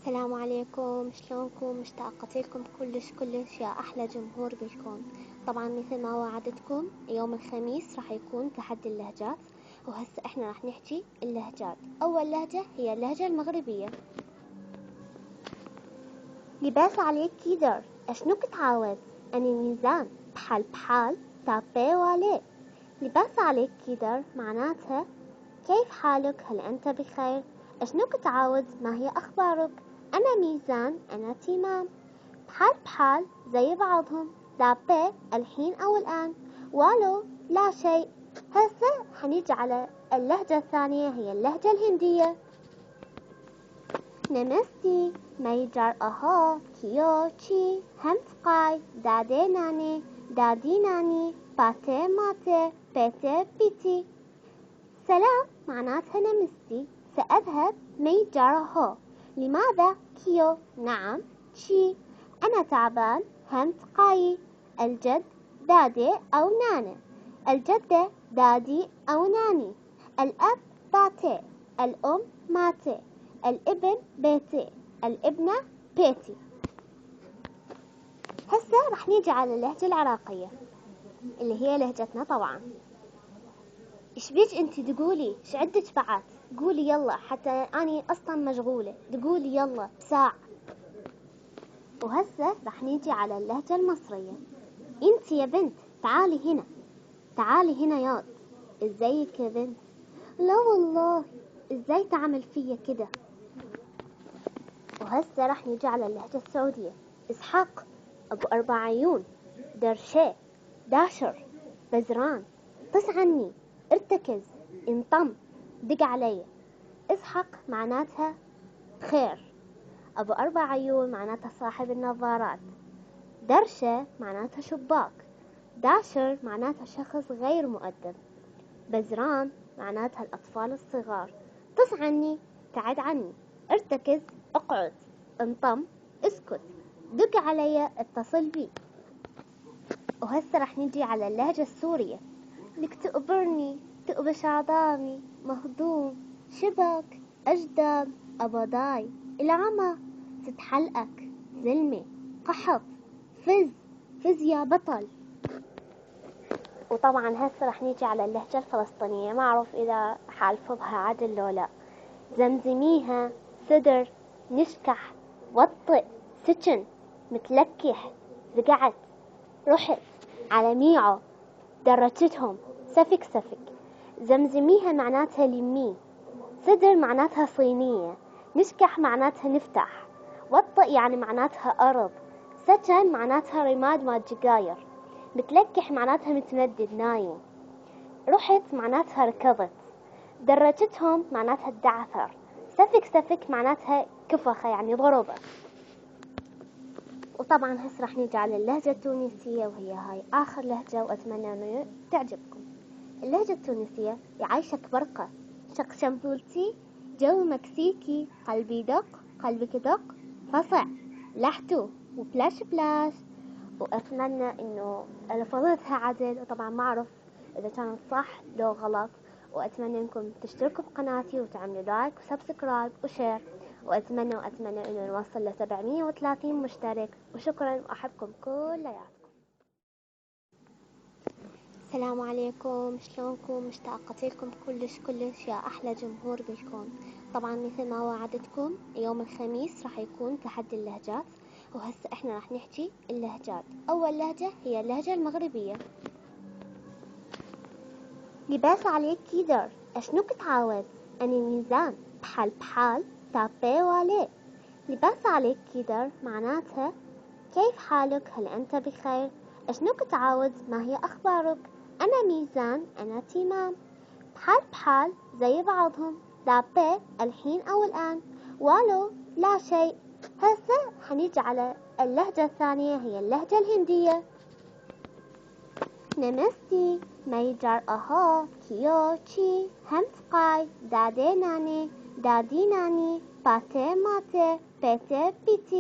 السلام عليكم، شلونكم؟ مشتاقة لكم كلش يا أحلى جمهور بالكون. طبعا مثل ما وعدتكم يوم الخميس راح يكون تحدي اللهجات، وهسه احنا راح نحكي اللهجات. أول لهجة هي اللهجة المغربية. لباس عليك كيدر أشنوك تعاود أني ميزان بحال تابي والي. لباس عليك كيدر معناتها كيف حالك؟ هل أنت بخير؟ أشنوك تعاود؟ ما هي أخبارك؟ أنا ميزان، أنا تمام. بحال زي بعضهم. دابي الحين أو الآن. والو لا شيء. هسه حنيجي على اللهجة الثانية هي اللهجة الهندية. نمستي ميجر أهو كيو تشي همسقاي دادي ناني باتي ماتي بيتي بيتي. سلام معناتها نمستي، سأذهب ميجره. لماذا؟ كيو نعم، تشي أنا تعبان، هنت قاي. الجد دادي أو نانا، الجدة دادي أو ناني، الأب باتي، الأم ماتي، الابن بيتي، الابنة بيتي. هسه رح نيجي على اللهجة العراقية اللي هي لهجتنا طبعا. ايش بيك انت تقولي؟ ايش عندك بعد؟ قولي يلا، حتى اني اصلا مشغولة، تقولي يلا بساعة. وهسه رح نيجي على اللهجة المصرية. انت يا بنت تعالي هنا ياض. ازيك يا بنت؟ لا والله. ازاي تعمل فيا كده؟ وهسه رح نيجي على اللهجة السعودية. اسحاق، ابو 4 عيون، درشي، داشر، بزران، طس عني، ارتكز، انطم، دق علي. اسحق معناتها خير. ابو 4 عيون معناتها صاحب النظارات. درشة معناتها شباك. داشر معناتها شخص غير مؤدب. بزران معناتها الأطفال الصغار. طس عني تعد عني. ارتكز اقعد. انطم اسكت. دق علي اتصل بي. وهسه رح نجي على اللهجة السورية. لك تقبرني تقبش عظامي مهضوم شبك أجدام أبضاي العمى تتحلقك زلمة قحط فز يا بطل. وطبعا هسه رح نيجي على اللهجة الفلسطينية، ما أعرف إذا حالفظها عدل لو لا. زمزميها صدر نشكح وطئ سجن متلكح زقعت رحت على ميعو درجتهم سفك. زمزميها معناتها لمي. صدر معناتها صينية. نشكح معناتها نفتح. وطئ يعني معناتها أرض. سجن معناتها رماد ما جقاير. متلكح معناتها متمدد نايم. رحت معناتها ركضت. درجتهم معناتها الدعثر. سفك معناتها كفخة يعني ضربة. وطبعا هسه رح نيجي على اللهجة التونسية، وهي هاي آخر لهجة وأتمنى أنه تعجبكم. اللهجة التونسية يعيشك برقة شقشنبولتي جو مكسيكي قلبي دق قلبك دق فصع لحتو وبلاش. وأتمنى إنه لفظتها عدل، وطبعا ما أعرف إذا كانت صح لو غلط. وأتمنى إنكم تشتركوا بقناتي وتعملوا لايك وسبسكرايب وشير. وأتمنى إنه نوصل ل 730 مشترك. وشكرا وأحبكم كلياتكم. السلام عليكم، شلونكم؟ مشتاقة لكم كلش يا أحلى جمهور بالكون. طبعا مثل ما وعدتكم يوم الخميس راح يكون تحدي اللهجات، وهسه احنا راح نحكي اللهجات. أول لهجة هي اللهجة المغربية. لباس عليك كيدر أشنوك تعاود أني ميزان بحال تابي والي. لباس عليك كيدر معناتها كيف حالك؟ هل أنت بخير؟ أشنوك تعاود؟ ما هي أخبارك؟ أنا ميزان، أنا تمام. بحال زي بعضهم. دابي الحين أو الآن. والو لا شيء. هسه حنيجي على اللهجة الثانية هي اللهجة الهندية. نمستي ميجر أهو كيو تشي همسقاي دادي ناني باتي ماتي بيتي بيتي.